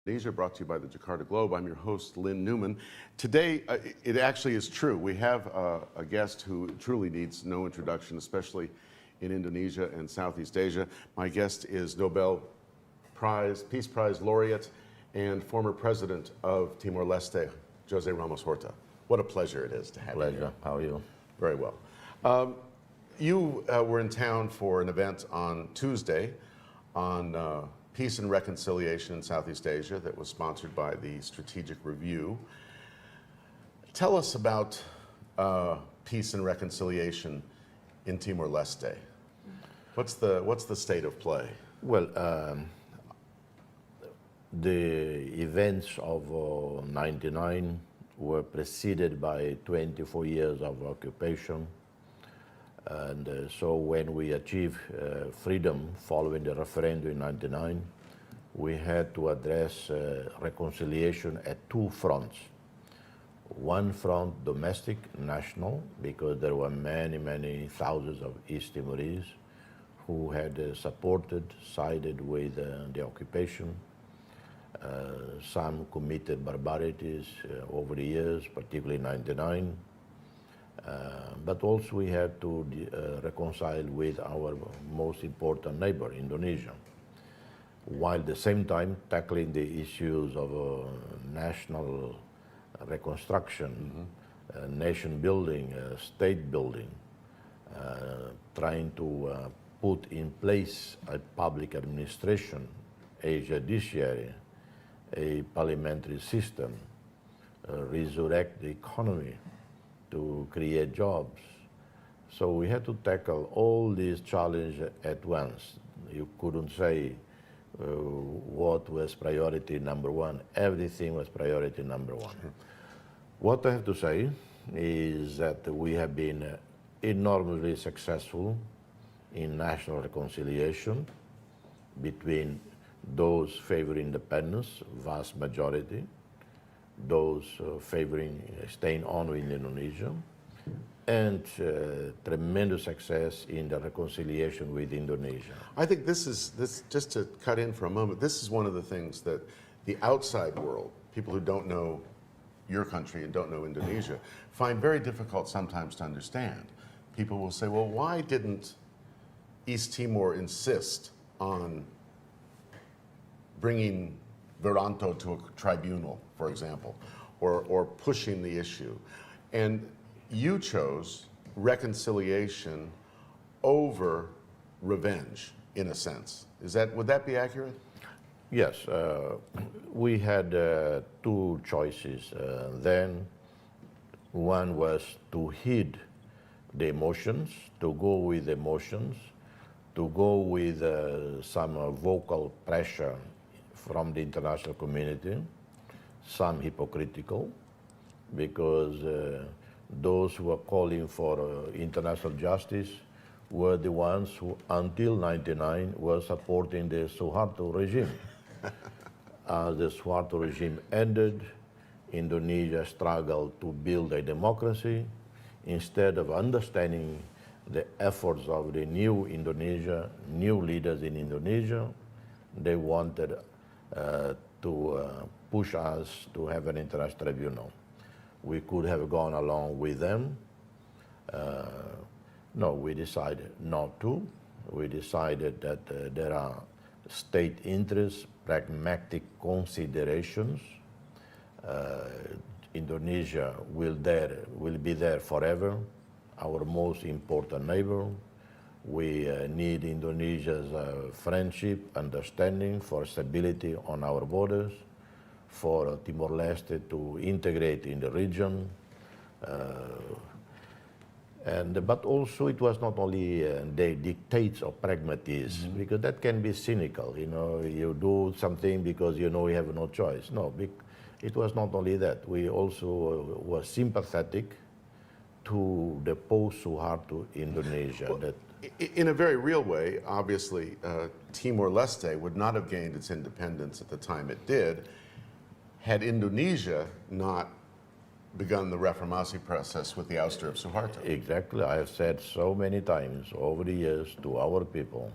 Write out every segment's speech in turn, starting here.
Asia, brought to you by the Jakarta Globe. I'm your host, Lynn Newman. Today, it actually is true. We have a guest who truly needs no introduction, especially in Indonesia and Southeast Asia. My guest is Nobel Peace Prize laureate and former president of Timor Leste, JoseRamosHorta. What a pleasure it is to have you here. Pleasure. How are you? Very well. You were in town for an event on Tuesday on peace and reconciliation in Southeast Asia that was sponsored by the Strategic Review. Tell us about peace and reconciliation in Timor Leste. What's the state of play? Well, the events of '99 were preceded by 24 years of occupation. And so when we achieved freedom following the referendum in '99, we had to address reconciliation at two fronts. One front, domestic, national, because there were many, many thousands of East Timorese who had sided with the occupation. Some committed barbarities over the years, particularly in '99. But also we had to reconcile with our most important neighbor, Indonesia, while at the same time tackling the issues of national reconstruction, nation building, state building, trying to put in place a public administration, a judiciary, a parliamentary system, resurrect the economy, to create jobs. So we had to tackle all these challenges at once. You couldn't say what was priority number one. Everything was priority number one. What I have to say is that we have been enormously successful in national reconciliation between those favoring independence, vast majority, those favoring staying on with Indonesia, and tremendous success in the reconciliation with Indonesia. I think this just to cut in for a moment, this is one of the things that the outside world, people who don't know your country and don't know Indonesia, find very difficult sometimes to understand. People will say, well, why didn't East Timor insist on bringing Wiranto to a tribunal, for example, or pushing the issue? And you chose reconciliation over revenge, in a sense. Would that be accurate? Yes, we had two choices then. One was to heed the emotions, to go with emotions, to go with some vocal pressure from the international community, some hypocritical, because those who were calling for international justice were the ones who, until '99, were supporting the Suharto regime. As the Suharto regime ended, Indonesia struggled to build a democracy. Instead of understanding the efforts of the new Indonesia, new leaders in Indonesia, they wanted to push us to have an international tribunal. We could have gone along with them. No, we decided not to. We decided that there are state interests, pragmatic considerations. Indonesia will be there forever, our most important neighbor. We need Indonesia's friendship, understanding for stability on our borders, for Timor Leste to integrate in the region. But also it was not only the dictates of pragmatism, because that can be cynical. You do something because you know you have no choice. No, it was not only that. We also were sympathetic to the post-Suharto Indonesia. Well, in a very real way, obviously, Timor Leste would not have gained its independence at the time it did had Indonesia not begun the reformasi process with the ouster of Suharto. Exactly. I have said so many times over the years to our people,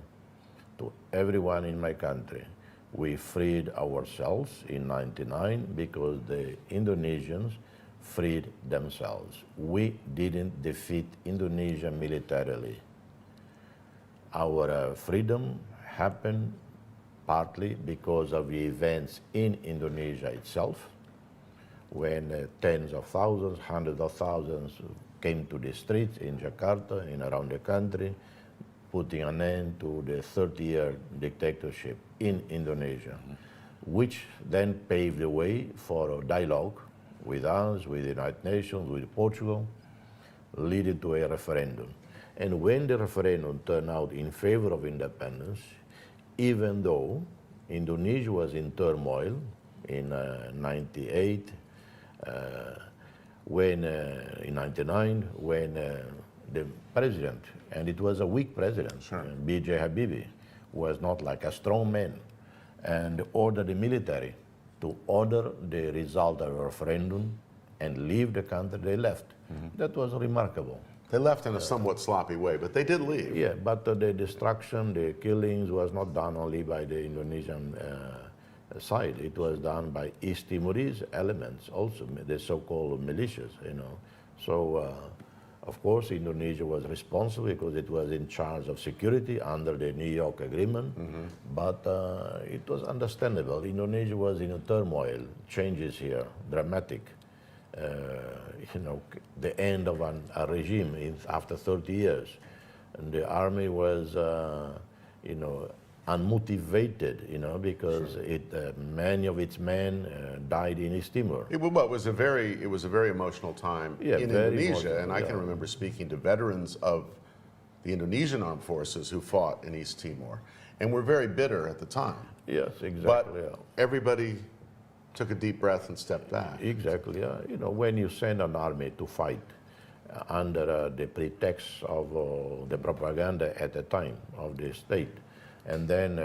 to everyone in my country, We freed ourselves in 99 because the Indonesians freed themselves. We didn't defeat Indonesia militarily. Our freedom happened partly because of the events in Indonesia itself, when tens of thousands, hundreds of thousands came to the streets in Jakarta and around the country, putting an end to the 30-year dictatorship in Indonesia, which then paved the way for a dialogue with us, with the United Nations, with Portugal, leading to a referendum. And when the referendum turned out in favor of independence, even though Indonesia was in turmoil in 98, in 99, when the president, and it was a weak president, Sure. B.J. Habibie, was not like a strong man, and ordered the military to order the result of a referendum and leave the country, they left. That was remarkable. They left in a somewhat sloppy way, but they did leave. Yeah, but the destruction, the killings was not done only by the Indonesian side. It was done by East Timorese elements also, the so-called militias, you know. So, of course, Indonesia was responsible because it was in charge of security under the New York Agreement, but it was understandable. Indonesia was in a turmoil, changes here, dramatic. You know, the end of a regime after 30 years. And the army was, you know, unmotivated, you know, because many of its men died in East Timor. It was a very emotional time Yeah, in very Indonesia, emotional, and I can remember speaking to veterans of the Indonesian armed forces who fought in East Timor, and were very bitter at the time. Yes, exactly. But yeah. everybody took a deep breath and stepped back. Exactly. Yeah. You know, when you send an army to fight under the pretext of the propaganda at the time of the state, and then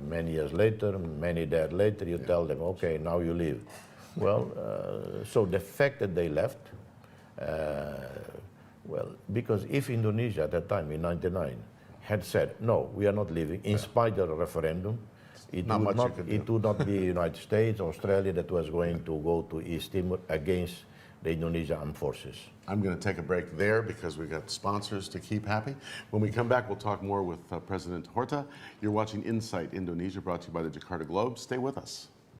many years later, many days later, you tell them, okay, now you leave. Well, so the fact that they left, well, because if Indonesia at that time in '99 had said, no, we are not leaving, in spite of the referendum, it would not be the United States, Australia that was going to go to East Timor against the Indonesian armed forces. I'm going to take a break there because we've got sponsors to keep happy. When we come back, we'll talk more with President Horta. You're watching Insight Indonesia, brought to you by the Jakarta Globe. Stay with us.